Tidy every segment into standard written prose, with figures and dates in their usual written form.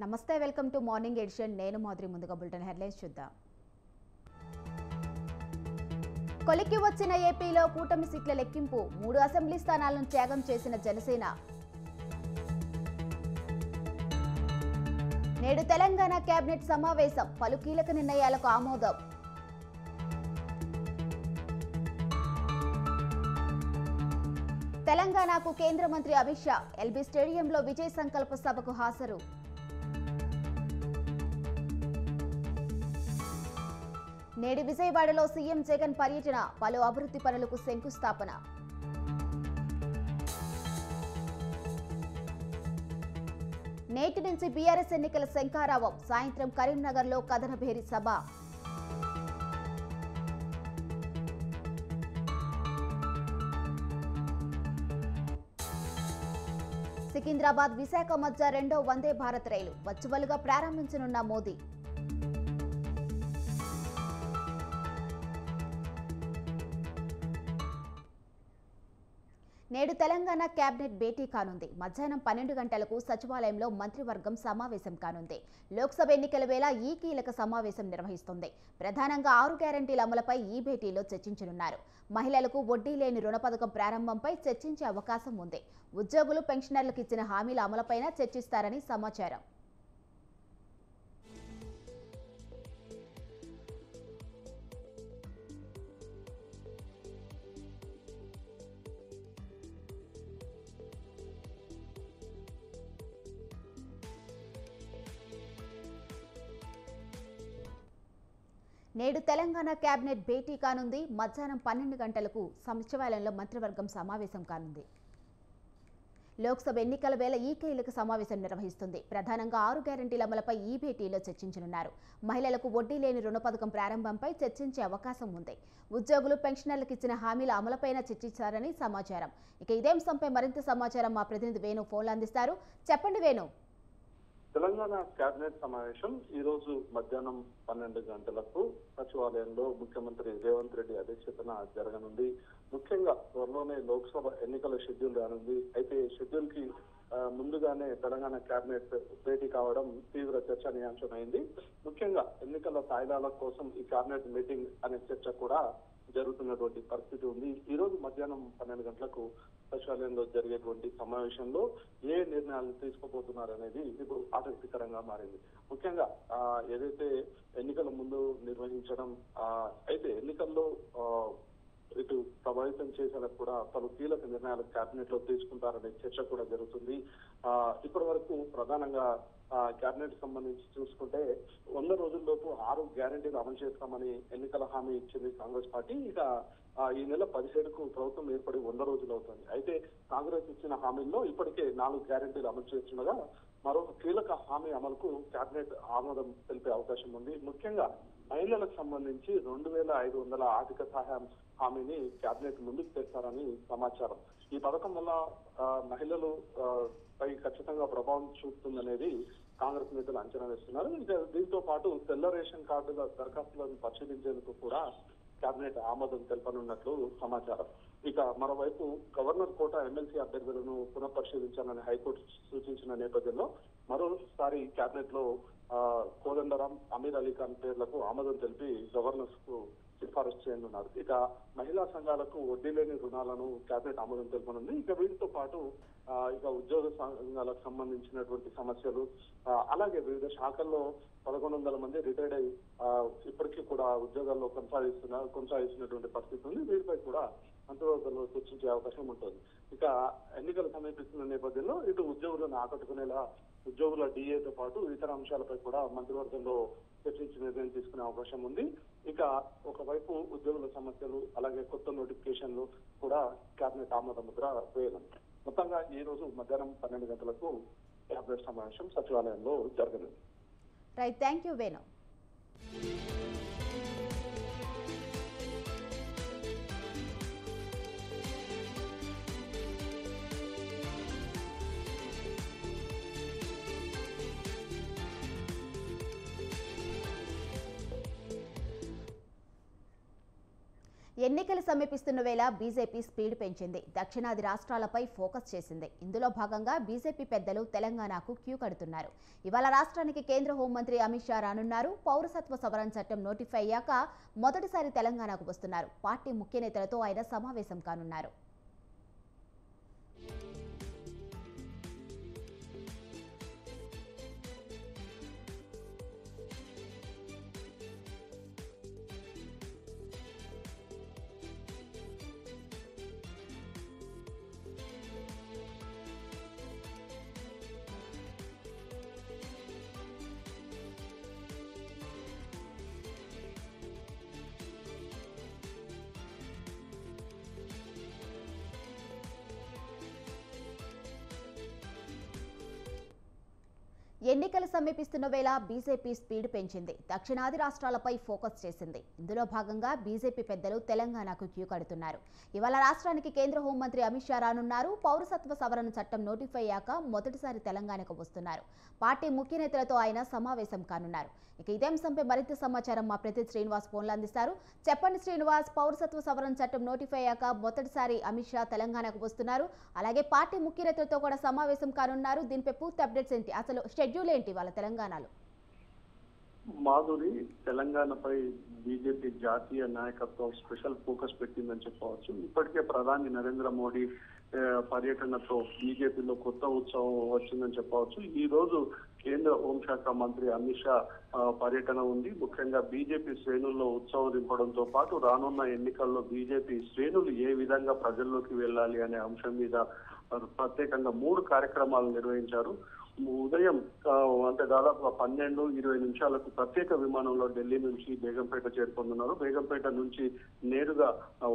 నమస్తే welcome to morning edition నేను మాధురి ముందుగా బులెటిన్ హెడ్లైన్స్ చూద్దాం కొలిక్కి వచ్చిన ఏపీలో కూటమి సీట్ల లెక్కింపు 3 అసెంబ్లీ స్థానాలను త్యాగం చేసిన జనసేన నేడు తెలంగాణ కేబినెట్ సమావేశం పలు కీలక నిర్ణయాలకు ఆమోదం తెలంగాణకు కేంద్ర మంత్రి అమిత్ షా ఎల్బీ స్టేడియంలో విజయ్ సంకల్ప సభకు హాజరు నేడు విజయవాడలో సీఎం జగన్ పర్యటన పలు అభివృద్ధి పనులకు శంకుస్థాపన నేటి నుంచి బీఆర్ఎస్ ఎన్నికల శంఖారావం సాయంత్రం కరీంనగర్లో కథనభేరి సభ సికింద్రాబాద్ విశాఖ మధ్య రెండో వందే భారత్ రైలు వర్చువల్గా ప్రారంభించనున్న మోదీ నేడు తెలంగాణ కేబినెట్ భేటీ కానుంది మధ్యాహ్నం 12 గంటలకు సచివాలయంలో మంత్రివర్గం సమావేశం కానుంది లోక్సభ ఎన్నికల వేళ ఈ కీలక సమావేశం నిర్వహిస్తుంది ప్రధానంగా 6 గ్యారంటీల అమలుపై ఈ భేటీలో చర్చించనున్నారు మహిళలకు వడ్డీ లేని రుణ పథకం ప్రారంభంపై చర్చించే అవకాశం ఉంది ఉద్యోగులు పెన్షనర్లకు ఇచ్చిన హామీల అమలుపైన చర్చిస్తారని సమాచారం నేడు తెలంగాణ కేబినెట్ భేటీ కానుంది మధ్యాహ్నం 12 గంటలకు సచివాలయంలో మంత్రివర్గం సమావేశం కానుంది లోక్సభ ఎన్నికల వేళ ఈ కీలక సమావేశం నిర్వహిస్తుంది ప్రధానంగా 6 గ్యారంటీల అమలుపై ఈ భేటీలో చర్చించనున్నారు మహిళలకు వడ్డీ లేని రుణ పథకం ప్రారంభంపై చర్చించే అవకాశం ఉంది ఉద్యోగులు పెన్షనర్లకు ఇచ్చిన హామీల అమలుపైన చర్చించారని సమాచారం ఇక ఇదే అంశంపై మరింత సమాచారం మా ప్రతినిధి వేణు ఫోన్లో అందిస్తారు చెప్పండి వేణు తెలంగాణ కేబినెట్ సమావేశం ఈ రోజు మధ్యాహ్నం 12 గంటలకు సచివాలయంలో ముఖ్యమంత్రి రేవంత్ రెడ్డి అధ్యక్షతన జరగనుంది ముఖ్యంగా త్వరలోనే లోక్సభ ఎన్నికల షెడ్యూల్ రానుంది అయితే షెడ్యూల్ కి ముందుగానే తెలంగాణ కేబినెట్ భేటీ కావడం తీవ్ర చర్చనీయాంశమైంది ముఖ్యంగా ఎన్నికల తాయిదాల కోసం ఈ కేబినెట్ మీటింగ్ అనే చర్చ కూడా జరుగుతున్నటువంటి పరిస్థితి ఉంది ఈ రోజు మధ్యాహ్నం 12 గంటలకు సచివాలయంలో జరిగేటువంటి సమావేశంలో ఏ నిర్ణయాలు తీసుకోబోతున్నారు అనేది ఇప్పుడు ఆసక్తికరంగా మారింది ముఖ్యంగా ఏదైతే ఎన్నికల ముందు నిర్వహించడం అయితే ఎన్నికల్లో ఇటు ప్రభావితం చేసేలా కూడా పలు కీలక నిర్ణయాలు కేబినెట్ లో తీసుకుంటారనే చర్చ కూడా జరుగుతుంది ఇప్పటి వరకు ప్రధానంగా కేబినెట్ సంబంధించి చూసుకుంటే 100 రోజుల్లోపు 6 గ్యారంటీలు అమలు చేస్తామని ఎన్నికల హామీ ఇచ్చింది కాంగ్రెస్ పార్టీ ఇక ఈ నెల 17కు ప్రభుత్వం ఏర్పడి 100 రోజులు అవుతుంది అయితే కాంగ్రెస్ ఇచ్చిన హామీల్లో ఇప్పటికే 4 గ్యారంటీలు అమలు చేస్తుండగా మరో కీలక హామీ అమలుకు కేబినెట్ ఆమోదం తెలిపే అవకాశం ఉంది ముఖ్యంగా మహిళలకు సంబంధించి 2500 ఆర్థిక సహాయం హామీని కేబినెట్ ముందుకు తెస్తారని సమాచారం ఈ పథకం వల్ల మహిళలు పై ఖచ్చితంగా ప్రభావం చూపుతుందనేది కాంగ్రెస్ నేతలు అంచనా వేస్తున్నారు ఇక దీంతో పాటు తెల్ల రేషన్ కార్డుల దరఖాస్తులను పరిశీలించేందుకు కూడా కేబినెట్ ఆమోదం తెలపనున్నట్లు సమాచారం ఇక మరోవైపు గవర్నర్ కోట ఎమ్మెల్సీ అభ్యర్థులను పునఃపరిశీలించాలని హైకోర్టు సూచించిన నేపథ్యంలో మరోసారి కేబినెట్ లో కోదండరాం అమీర్ అలీ ఖాన్ పేర్లకు ఆమోదం తెలిపి గవర్నర్స్ కు సిఫారసు చేయనున్నారు ఇక మహిళా సంఘాలకు వడ్డీ లేని రుణాలను కేబినెట్ ఆమోదం తెలుపనుంది ఇక వీటితో పాటు ఇక ఉద్యోగ సంఘాలకు సంబంధించినటువంటి సమస్యలు అలాగే వివిధ శాఖల్లో 1100 మంది రిటైర్డ్ అయి ఇప్పటికీ కూడా ఉద్యోగాల్లో కొనసాగిస్తున్నటువంటి పరిస్థితి ఉంది వీటిపై కూడా మంత్రివర్గంలో చర్చించే అవకాశం ఉంటుంది ఇక ఎన్నికలు సమీపిస్తున్న నేపథ్యంలో ఇటు ఉద్యోగులను ఆకట్టుకునేలా ఉద్యోగుల డిఏతో పాటు ఇతర అంశాలపై కూడా మంత్రివర్గంలో చర్చించి నిర్ణయం తీసుకునే అవకాశం ఉంది ఇక ఒకవైపు ఉద్యోగుల సమస్యలు అలాగే కొత్త నోటిఫికేషన్లు కూడా కేబినెట్ ఆమోద ముద్ర వేయనుంది మొత్తంగా ఈ రోజు మధ్యాహ్నం 12 గంటలకు కేబినెట్ సమావేశం సచివాలయంలో జరగనుంది రైట్ థ్యాంక్ యూ వేణు ఎన్నికలు సమీపిస్తున్న వేళ బీజేపీ స్పీడ్ పెంచింది. దక్షిణాది రాష్ట్రాలపై ఫోకస్ చేసింది. ఇందులో భాగంగా బీజేపీ పెద్దలు తెలంగాణకు క్యూ కడుతున్నారు. ఇవాళ రాష్ట్రానికి కేంద్ర హోంమంత్రి అమిత్ షా రానున్నారు. పౌరసత్వ సవరణ చట్టం నోటిఫై అయ్యాక మొదటిసారి తెలంగాణకు వస్తున్నారు. పార్టీ ముఖ్య నేతలతో ఆయన సమావేశం కానున్నారు. ఎన్నికలు సమీపిస్తున్న వేళ బీజేపీ స్పీడ్ పెంచింది. దక్షిణాది రాష్ట్రాలపై ఫోకస్ చేసింది. ఇందులో భాగంగా బీజేపీ పెద్దలు తెలంగాణకు క్యూ కడుతున్నారు. ఇవాళ రాష్ట్రానికి కేంద్ర హోంమంత్రి అమిత్ షా రానున్నారు. పౌరసత్వ సవరణ చట్టం నోటిఫై అయ్యాక మొదటిసారి తెలంగాణకు వస్తున్నారు. పార్టీ ముఖ్య నేతలతో ఆయన సమావేశం కానున్నారు. ఇక ఇదే అంశంపై మరింత సమాచారం మా ప్రతినిధి శ్రీనివాస్ ఫోన్లో అందిస్తారు. చెప్పండి శ్రీనివాస్, పౌరసత్వ సవరణ చట్టం నోటిఫై అయ్యాక మొదటిసారి అమిత్ షా తెలంగాణకు వస్తున్నారు. అలాగే పార్టీ ముఖ్య నేతలతో కూడా సమావేశం కానున్నారు. దీనిపై పూర్తి అప్డేట్స్ ఏంటి, అసలు షెడ్యూల్ ఏంటి వాళ్ళ తెలంగాణలో? మాధురి, తెలంగాణపై బీజేపీ జాతీయ నాయకత్వం స్పెషల్ ఫోకస్ పెట్టిందని చెప్పవచ్చు. ఇప్పటికే ప్రధాని నరేంద్ర మోడీ పర్యటనతో బీజేపీలో కొత్త ఉత్సవం వచ్చిందని చెప్పవచ్చు. ఈ రోజు కేంద్ర హోంశాఖ మంత్రి అమిత్ షా పర్యటన ఉంది. ముఖ్యంగా బీజేపీ శ్రేణుల్లో ఉత్సవం దింపడంతో పాటు రానున్న ఎన్నికల్లో బీజేపీ శ్రేణులు ఏ విధంగా ప్రజల్లోకి వెళ్ళాలి అనే అంశం మీద ప్రత్యేకంగా 3 కార్యక్రమాలు నిర్వహించారు. ఉదయం అంటే దాదాపు 12-20 నిమిషాలకు ప్రత్యేక విమానంలో ఢిల్లీ నుంచి బేగంపేట చేరుకుంటున్నారు. బేగంపేట నుంచి నేరుగా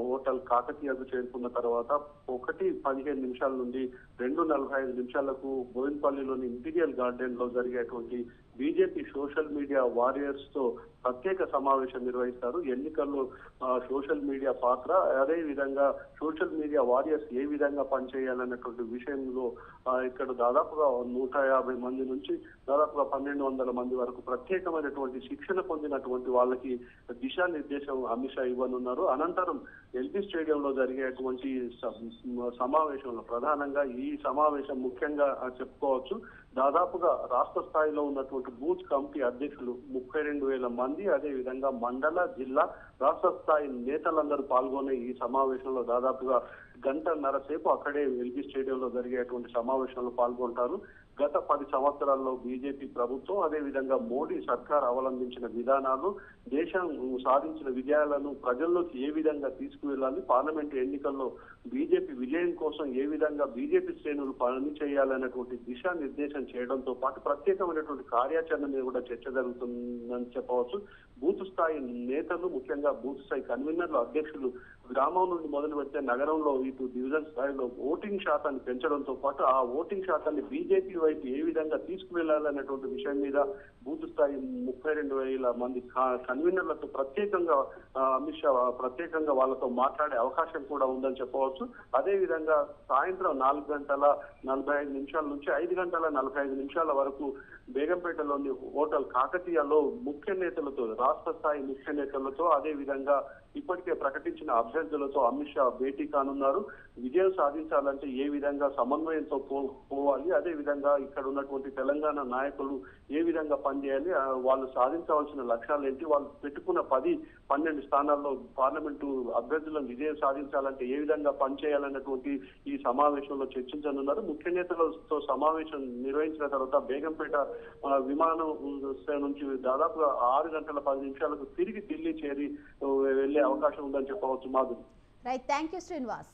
హోటల్ కాకతీయకు చేరుకున్న తర్వాత 1:15 నిమిషాల నుండి 2:45 నిమిషాలకు బోయిన్పల్లిలోని ఇంపీరియల్ గార్డెన్ లో జరిగేటువంటి బీజేపీ సోషల్ మీడియా వారియర్స్ తో ప్రత్యేక సమావేశం నిర్వహిస్తారు. ఎన్నికల్లో సోషల్ మీడియా పాత్ర, అదే విధంగా సోషల్ మీడియా వారియర్స్ ఏ విధంగా పనిచేయాలన్నటువంటి విషయంలో ఇక్కడ దాదాపుగా 150 మంది నుంచి దాదాపుగా 1200 మంది వరకు ప్రత్యేకమైనటువంటి శిక్షణ పొందినటువంటి వాళ్ళకి దిశానిర్దేశం అమిత్ షా ఇవ్వనున్నారు. అనంతరం ఎల్బీ స్టేడియంలో జరిగేటువంటి సమావేశంలో ప్రధానంగా ఈ సమావేశం ముఖ్యంగా చెప్పుకోవచ్చు. దాదాపుగా రాష్ట్ర స్థాయిలో ఉన్నటువంటి బూత్ కమిటీ అధ్యక్షులు 32,000 మంది, అదే విధంగా మండల, జిల్లా, రాష్ట్ర స్థాయి నేతలందరూ పాల్గొనే ఈ సమావేశంలో దాదాపుగా 1.5 గంటల సేపు అక్కడే ఎల్బీ స్టేడియంలో జరిగేటువంటి సమావేశంలో పాల్గొంటారు. గత 10 సంవత్సరాల్లో బీజేపీ ప్రభుత్వం, అదే విధంగా మోడీ సర్కార్ అవలంబించిన విధానాలు, దేశం సాధించిన విజయాలను ప్రజల్లోకి ఏ విధంగా తీసుకువెళ్ళాలి, పార్లమెంటు ఎన్నికల్లో బీజేపీ విజయం కోసం ఏ విధంగా బీజేపీ శ్రేణులు పని చేయాలనేటువంటి దిశానిర్దేశం చేయడంతో పాటు ప్రత్యేకమైనటువంటి కార్యాచరణ మీద కూడా చర్చ జరుగుతుందని చెప్పవచ్చు. బూత్ స్థాయి నేతలు, ముఖ్యంగా బూత్ స్థాయి కన్వీనర్లు, అధ్యక్షులు గ్రామం నుండి మొదలు పెడితే నగరంలో ఇటు డివిజన్ స్థాయిలో ఓటింగ్ శాతాన్ని పెంచడంతో పాటు ఆ ఓటింగ్ శాతాన్ని బీజేపీ వైపు ఏ విధంగా తీసుకువెళ్లాలనేటువంటి విషయం మీద బూత్ స్థాయి 32,000 మంది కన్వీనర్లతో ప్రత్యేకంగా అమిత్ షా ప్రత్యేకంగా వాళ్ళతో మాట్లాడే అవకాశం కూడా ఉందని చెప్పవచ్చు. అదే విధంగా సాయంత్రం 4:45 నిమిషాల నుంచి 5:45 నిమిషాల వరకు బేగంపేటలోని హోటల్ కాకతీయలో ముఖ్య నేతలతో, రాష్ట్ర స్థాయి ముఖ్య నేతలతో, అదే విధంగా ఇప్పటికే ప్రకటించిన అభ్యర్థులతో అమిత్ షా భేటీ కానున్నారు. విజయం సాధించాలంటే ఏ విధంగా సమన్వయంతో పోవాలి, అదే విధంగా ఇక్కడ ఉన్నటువంటి తెలంగాణ నాయకులు ఏ విధంగా పనిచేయాలి, వాళ్ళు సాధించవలసిన లక్ష్యాలు ఏంటి, వాళ్ళు పెట్టుకున్న 10-12 స్థానాల్లో పార్లమెంటు అభ్యర్థులను విజయం సాధించాలంటే ఏ విధంగా పనిచేయాలన్నటువంటి ఈ సమావేశంలో చర్చించనున్నారు. ముఖ్య నేతలతో సమావేశం నిర్వహించిన తర్వాత బేగంపేట విమానం నుంచి దాదాపుగా 6:10 తిరిగి ఢిల్లీ చేరి వెళ్లే అవకాశం ఉందని చెప్పవచ్చు. Madhuri. Right, thank you Srinivas.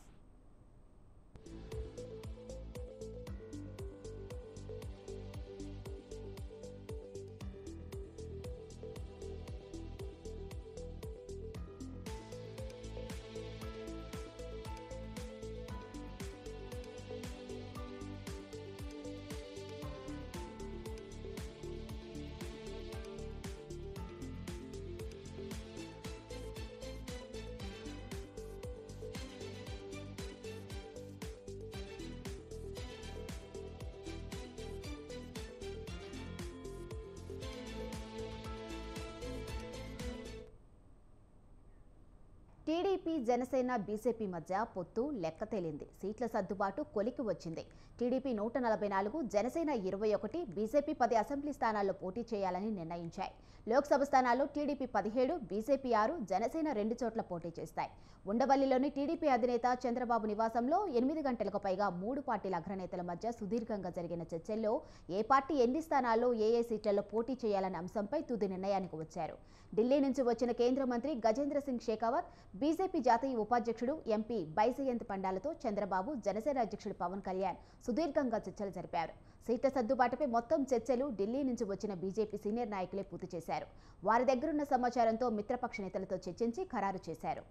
TDP Janasena BJP మధ్య పొత్తు లెక్క తేలింది. సీట్ల సర్దుబాటు కొలికి వచ్చింది. టీడీపీ 144, జనసేన 21, బీజేపీ 10 అసెంబ్లీ స్థానాల్లో పోటీ చేయాలని నిర్ణయించాయి. లోక్సభ స్థానాల్లో టీడీపీ 17, బీజేపీ 6, జనసేన 2 చోట్ల పోటీ చేస్తాయి. ఉండవల్లిలోని టీడీపీ అధినేత చంద్రబాబు నివాసంలో 8 గంటలకు పైగా 3 పార్టీల అగ్రనేతల మధ్య సుదీర్ఘంగా జరిగిన చర్చల్లో ఏ పార్టీ ఎన్ని స్థానాల్లో ఏ సీట్లలో పోటీ చేయాలనే అంశంపై తుది నిర్ణయానికి వచ్చారు. ఢిల్లీ నుంచి వచ్చిన కేంద్ర మంత్రి గజేంద్ర సింగ్ షెకావత్, బీజేపీ జాతీయ ఉపాధ్యక్షుడు ఎంపీ బైజయంత్ పండాలతో చంద్రబాబు, జనసేన అధ్యక్షుడు పవన్ కళ్యాణ్ సుదీర్ఘంగా చర్చలు జరిపారు. సీట్ల సర్దుబాటుపై మొత్తం చర్చలు ఢిల్లీ నుంచి వచ్చిన బీజేపీ సీనియర్ నాయకులే పూర్తి చేశారు. వారి దగ్గరున్న సమాచారంతో మిత్రపక్ష నేతలతో చర్చించి ఖరారు చేశారు.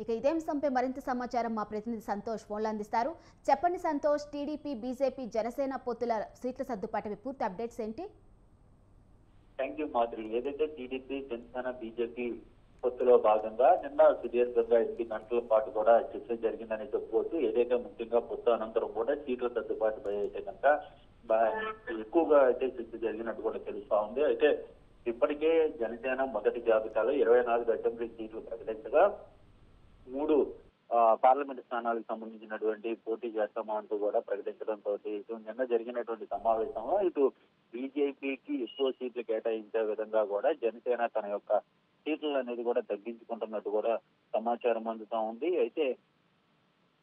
ఇక ఇదే అంశంపై మరింత సమాచారం మా ప్రతినిధి సంతోష్ ఫోన్లో అందిస్తారు. చెప్పండి సంతోష్, టీడీపీ, బీజేపీ, జనసేన పొత్తుల సీట్ల సర్దుబాటుపై పూర్తి అప్డేట్స్ ఏంటి? Thank you Madhuri. ఏదైతే టీడీపీ, జనసేన, బీజేపీ పొత్తులో భాగంగా నిన్న సుదీర్ఘంగా 8 గంటల పాటు కూడా చర్చ జరిగిందని చెప్పుకోవచ్చు. ఏదైతే ముఖ్యంగా పొత్తు అనంతరం కూడా సీట్ల సర్దుబాటుపై అయితే కనుక ఎక్కువగా అయితే చర్చ జరిగినట్టు కూడా తెలుస్తా ఉంది. అయితే ఇప్పటికే జనసేన మొదటి జాబితాలో 24 అసెంబ్లీ సీట్లు ప్రకటించగా 3 పార్లమెంట్ స్థానాలకు సంబంధించినటువంటి పోటీ చేస్తామా అంటూ కూడా ప్రకటించడంతో ఇటు నిన్న జరిగినటువంటి సమావేశంలో ఇటు బీజేపీకి ఎక్కువ సీట్లు కేటాయించే విధంగా కూడా జనసేన తన యొక్క సీట్లు అనేది కూడా తగ్గించుకుంటున్నట్టు కూడా సమాచారం అందుతా ఉంది. అయితే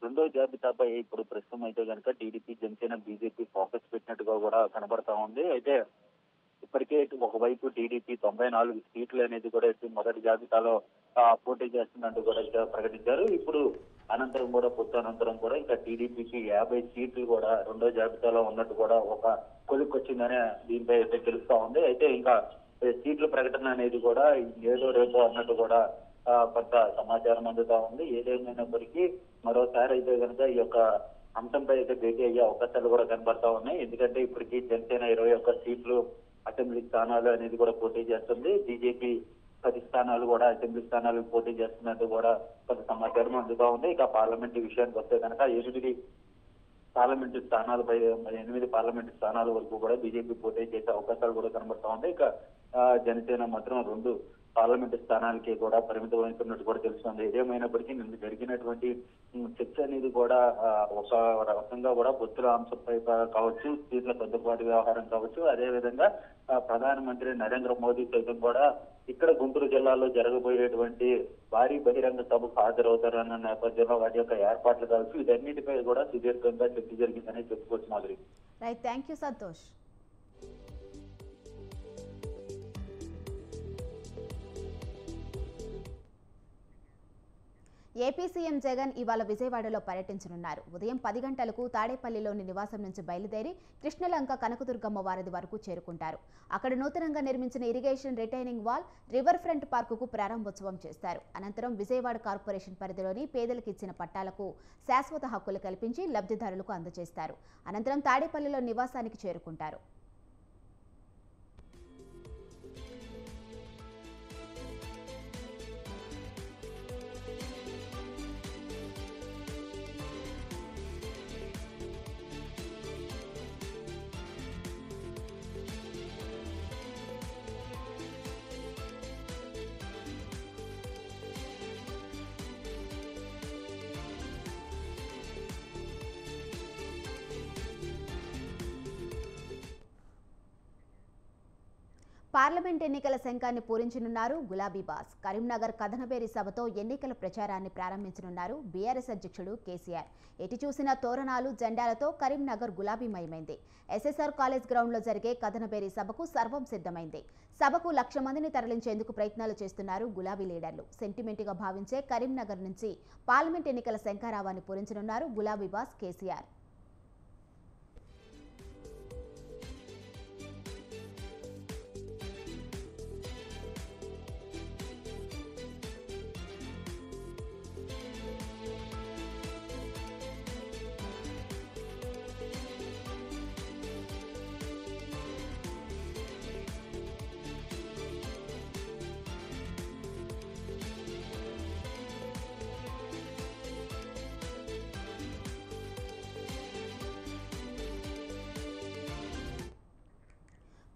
రెండో జాబితాపై ఇప్పుడు ప్రస్తుతం అయితే కనుక టీడీపీ, జనసేన, బీజేపీ ఫోకస్ పెట్టినట్టుగా కూడా కనబడతా ఉంది. అయితే ఇప్పటికే ఒకవైపు టీడీపీ 94 సీట్లు అనేది కూడా మొదటి జాబితాలో పోటీ చేస్తున్నట్టు కూడా ప్రకటించారు. ఇప్పుడు అనంతరం కూడా పొత్తు అనంతరం కూడా ఇంకా టీడీపీకి 50 సీట్లు కూడా రెండో జాబితాలో ఉన్నట్టు కూడా ఒక కొలిక్కొచ్చిందనే దీనిపై అయితే తెలుస్తా ఉంది. అయితే ఇంకా సీట్ల ప్రకటన అనేది కూడా ఏదో రేపో అన్నట్టు కూడా కొంత సమాచారం అందుతా ఉంది. ఏదేమైనప్పటికీ మరోసారి అయితే కనుక ఈ యొక్క అంశంపై అయితే భేటీ అయ్యే అవకాశాలు కూడా కనబడతా ఉన్నాయి. ఎందుకంటే ఇప్పటికీ జనసేన 21 సీట్లు అసెంబ్లీ స్థానాలు అనేది కూడా పోటీ చేస్తుంది. బీజేపీ 10 స్థానాలు కూడా అసెంబ్లీ స్థానాలు పోటీ చేస్తున్నట్టు కూడా కొంత సమాచారం అందుతా ఉంది. ఇక పార్లమెంటు విషయానికి వస్తే కనుక 8 పార్లమెంటు స్థానాలపై 8 పార్లమెంటు స్థానాల వరకు కూడా బీజేపీ పోటీ చేసే అవకాశాలు కూడా కనబడతా ఉంది. ఇక జనసేన మాత్రం 2 పార్లమెంటు స్థానాలకి కూడా పరిమితం అవుతున్నట్టు కూడా తెలుస్తుంది. ఏదేమైనప్పటికీ నిన్న జరిగినటువంటి చర్చ అనేది కూడా ఒక రకంగా కూడా పొత్తుల అంశంపై కావచ్చు, సీట్ల సర్దుబాటు వ్యవహారం కావచ్చు, అదేవిధంగా ప్రధానమంత్రి నరేంద్ర మోదీ సైతం కూడా ఇక్కడ గుంటూరు జిల్లాలో జరగబోయేటువంటి భారీ బహిరంగ సభకు హాజరవుతారన్న నేపథ్యంలో వాటి యొక్క ఏర్పాట్లు కావచ్చు, వీటన్నిటిపై కూడా సుదీర్ఘంగా చర్చ జరిగిందని చెప్పుకోవచ్చు Madhuri. Right, thank you Santosh. AP CM Jagan ఇవాళ విజయవాడలో పర్యటించనున్నారు. ఉదయం 10 గంటలకు తాడేపల్లిలోని నివాసం నుంచి బయలుదేరి కృష్ణలంక కనకదుర్గమ్మ వారధి వరకు చేరుకుంటారు. అక్కడ నూతనంగా నిర్మించిన irrigation retaining wall, river front పార్కుకు ప్రారంభోత్సవం చేస్తారు. అనంతరం విజయవాడ కార్పొరేషన్ పరిధిలోని పేదలకు ఇచ్చిన పట్టాలకు శాశ్వత హక్కులు కల్పించి లబ్ధిదారులకు అందజేస్తారు. అనంతరం తాడేపల్లిలో నివాసానికి చేరుకుంటారు. పార్లమెంట్ ఎన్నికల శంఖాన్ని పూరించనున్నారు గులాబీ బాస్. కరీంనగర్ కథనబేరి సభతో ఎన్నికల ప్రచారాన్ని ప్రారంభించనున్నారు బీఆర్ఎస్ అధ్యక్షుడు కేసీఆర్. ఎటు చూసిన తోరణాలు, జెండాలతో కరీంనగర్ గులాబీమయమైంది. ఎస్ఎస్ఆర్ కాలేజ్ గ్రౌండ్లో జరిగే కథనబేరి సభకు సర్వం సిద్ధమైంది. సభకు 1,00,000 మందిని తరలించేందుకు ప్రయత్నాలు చేస్తున్నారు గులాబీ లీడర్లు. సెంటిమెంట్గా భావించే కరీంనగర్ నుంచి పార్లమెంట్ ఎన్నికల శంఖారావాన్ని పూరించనున్నారు గులాబీ బాస్ కేసీఆర్.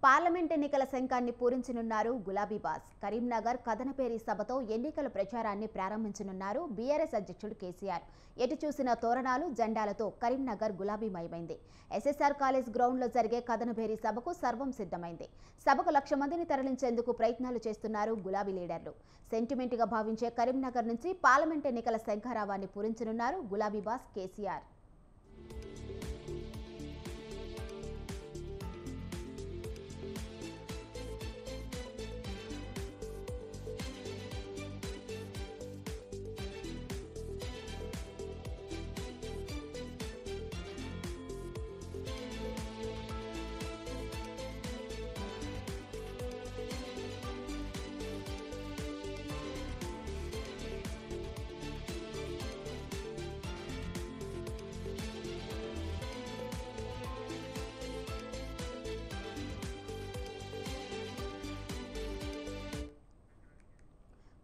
పార్లమెంట్ ఎన్నికల శంఖాన్ని పూరించనున్నారు గులాబీ బాస్. కరీంనగర్ కథనపేరి సభతో ఎన్నికల ప్రచారాన్ని ప్రారంభించనున్నారు బీఆర్ఎస్ అధ్యక్షుడు కేసీఆర్. ఎటు చూసిన తోరణాలు జెండాలతో కరీంనగర్ గులాబీమయమైంది. ఎస్ఎస్ఆర్ కాలేజ్ గ్రౌండ్లో జరిగే కథనపేరి సభకు సర్వం సిద్ధమైంది. సభకు 1,00,000 మందిని తరలించేందుకు ప్రయత్నాలు చేస్తున్నారు గులాబీ లీడర్లు. సెంటిమెంట్గా భావించే కరీంనగర్ నుంచి పార్లమెంట్ ఎన్నికల శంఖారావాన్ని పూరించనున్నారు గులాబీ బాస్ కేసీఆర్.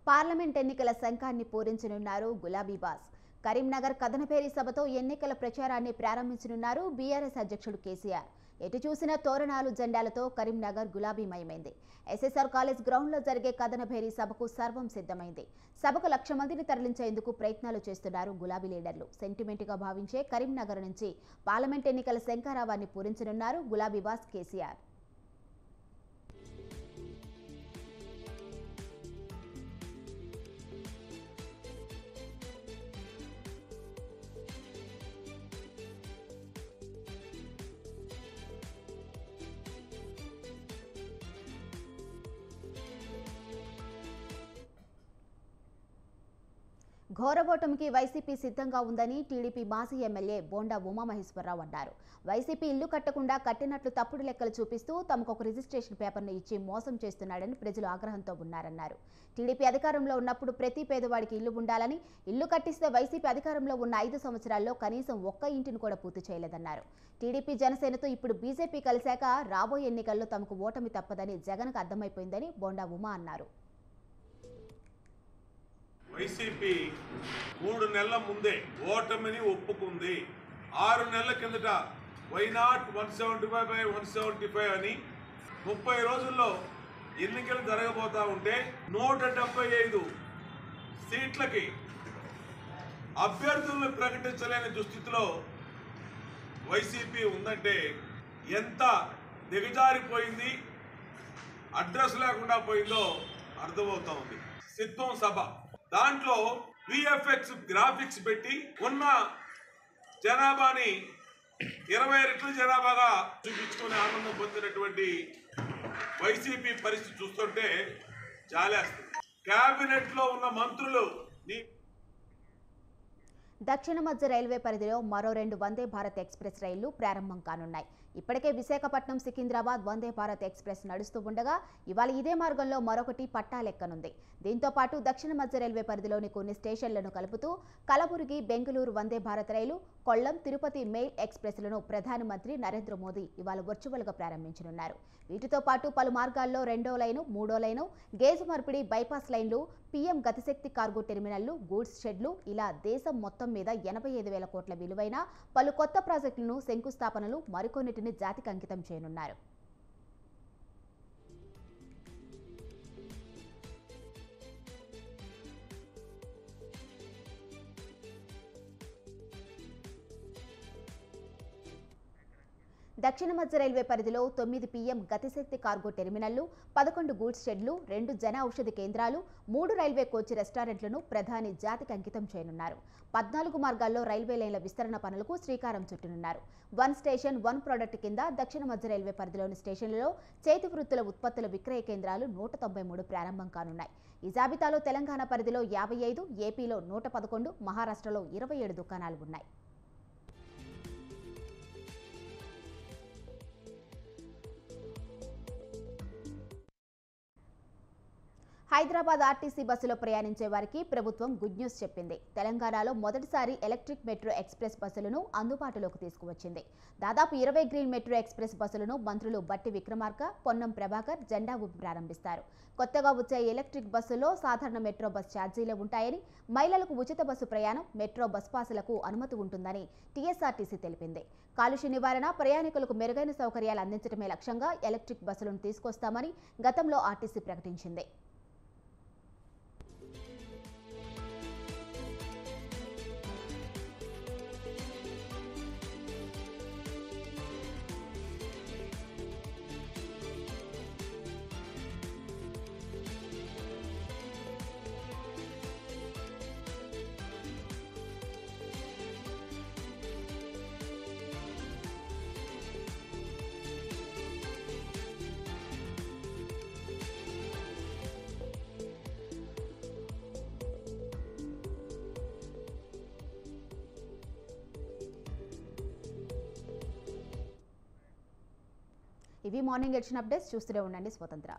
పార్లమెంట్ ఎన్నికల శంఖాన్ని పూరించనున్నారు గులాబీ బాస్. కరీంనగర్ కథనపేరి సభతో ఎన్నికల ప్రచారాన్ని ప్రారంభించనున్నారు బీఆర్ఎస్ అధ్యక్షుడు కేసీఆర్. ఎటు చూసిన తోరణాలు జెండాలతో కరీంనగర్ గులాబీమయమైంది. ఎస్ఎస్ఆర్ కాలేజ్ గ్రౌండ్లో జరిగే కథనపేరి సభకు సర్వం సిద్ధమైంది. సభకు 1,00,000 మందిని తరలించేందుకు ప్రయత్నాలు చేస్తున్నారు గులాబీ లీడర్లు. సెంటిమెంట్గా భావించే కరీంనగర్ నుంచి పార్లమెంట్ ఎన్నికల శంఖారావాన్ని పూరించనున్నారు గులాబీ బాస్ కేసీఆర్. ఘోరవోటమికి వైసీపీ సిద్ధంగా ఉందని టీడీపీ మాజీ ఎమ్మెల్యే బోండా ఉమామహేశ్వరరావు అన్నారు. వైసీపీ ఇల్లు కట్టకుండా కట్టినట్లు తప్పుడు లెక్కలు చూపిస్తూ తమకు ఒక రిజిస్ట్రేషన్ పేపర్ను ఇచ్చి మోసం చేస్తున్నాడని ప్రజలు ఆగ్రహంతో ఉన్నారన్నారు. టీడీపీ అధికారంలో ఉన్నప్పుడు ప్రతి పేదవాడికి ఇల్లు ఉండాలని, ఇల్లు కట్టిస్తే వైసీపీ అధికారంలో ఉన్న 5 సంవత్సరాల్లో కనీసం ఒక్క ఇంటిని కూడా పూర్తి చేయలేదన్నారు. టీడీపీ జనసేనతో ఇప్పుడు బీజేపీ కలిశాక రాబోయే ఎన్నికల్లో తమకు ఓటమి తప్పదని జగన్కు అర్థమైపోయిందని బోండా ఉమా అన్నారు. వైసీపీ 3 నెలల ముందే ఓటమిని ఒప్పుకుంది. 6 నెలల కిందట వైనాట్ 175/175 అని 30 రోజుల్లో ఎన్నికలు జరగబోతా ఉంటే 175 సీట్లకి అభ్యర్థులను ప్రకటించలేని దుస్థితిలో వైసీపీ ఉందంటే ఎంత దిగజారిపోయింది, అడ్రస్ లేకుండా పోయిందో అర్థమవుతా ఉంది. సిద్ధం సభ దాంట్లో విఎఫ్ఎక్స్ గ్రాఫిక్స్ పెట్టి ఉన్న జనాభాని 20 రెట్ల జనాభాగా చూపించుకుని ఆనందం పొందినటువంటి వైసీపీ పరిస్థితి చూస్తుంటే జాలేస్తుంది. కేబినెట్ లో ఉన్న మంత్రులు దక్షిణ మధ్య రైల్వే పరిధిలో మరో 2 వందే భారత్ ఎక్స్ప్రెస్ రైళ్లు ప్రారంభం కానున్నాయి. ఇప్పటికే విశాఖపట్నం సికింద్రాబాద్ వందే భారత్ ఎక్స్ప్రెస్ నడుస్తూ ఉండగా ఇవాళ ఇదే మార్గంలో మరొకటి పట్టాలెక్కనుంది. దీంతో పాటు దక్షిణ మధ్య రైల్వే పరిధిలోని కొన్ని స్టేషన్లను కలుపుతూ కలబుర్గి బెంగళూరు వందే భారత్ రైలు, కొల్లం తిరుపతి మెయిల్ ఎక్స్ప్రెస్లను ప్రధానమంత్రి నరేంద్ర మోదీ ఇవాళ వర్చువల్గా ప్రారంభించనున్నారు. వీటితో పాటు పలు మార్గాల్లో 2వ లైను, 3వ లైను, గేజ్ మార్పిడి బైపాస్ లైన్లు, పీఎం గతిశక్తి కార్గో టెర్మినల్లు, గూడ్స్ షెడ్లు ఇలా దేశం మొత్తం మీద 85,000 కోట్ల విలువైన పలు కొత్త ప్రాజెక్టులను శంకుస్థాపనలు, మరికొన్నిటిని జాతికి అంకితం చేయనున్నారు. దక్షిణ మధ్య రైల్వే పరిధిలో 9 పీఎం గతిశక్తి కార్గో టెర్మినల్లు, 11 గూడ్స్ షెడ్లు, 2 జన ఔషధి కేంద్రాలు, 3 రైల్వే కోచ్ రెస్టారెంట్లను ప్రధాని జాతికి అంకితం చేయనున్నారు. 14 మార్గాల్లో రైల్వే లైన్ల విస్తరణ పనులకు శ్రీకారం చుట్టనున్నారు. 1 స్టేషన్ 1 ప్రోడక్ట్ కింద దక్షిణ మధ్య రైల్వే పరిధిలోని స్టేషన్లలో చేతి వృత్తుల ఉత్పత్తుల విక్రయ కేంద్రాలు 193 ప్రారంభం కానున్నాయి. ఈ జాబితాలో తెలంగాణ పరిధిలో 55, ఏపీలో 111, మహారాష్ట్రలో 27 దుకాణాలు ఉన్నాయి. హైదరాబాద్ ఆర్టీసీ బస్సులో ప్రయాణించే వారికి ప్రభుత్వం గుడ్ న్యూస్ చెప్పింది. తెలంగాణలో మొదటిసారి ఎలక్ట్రిక్ మెట్రో ఎక్స్ప్రెస్ బస్సులను అందుబాటులోకి తీసుకువచ్చింది. దాదాపు 20 గ్రీన్ మెట్రో ఎక్స్ప్రెస్ బస్సులను మంత్రులు బట్టి విక్రమార్క, పొన్నం ప్రభాకర్ జెండా ఊపి ప్రారంభిస్తారు. కొత్తగా వచ్చే ఎలక్ట్రిక్ బస్సులో సాధారణ మెట్రో బస్ ఛార్జీలే ఉంటాయని, మహిళలకు ఉచిత బస్సు ప్రయాణం, మెట్రో బస్ పాసులకు అనుమతి ఉంటుందని టీఎస్ఆర్టీసీ తెలిపింది. కాలుష్య నివారణ, ప్రయాణికులకు మెరుగైన సౌకర్యాలు అందించడమే లక్ష్యంగా ఎలక్ట్రిక్ బస్సులను తీసుకొస్తామని గతంలో ఆర్టీసీ ప్రకటించింది. ఇవి మార్నింగ్ ఎడిషన్ అప్డేట్స్. చూస్తూనే ఉండండి స్వతంత్ర.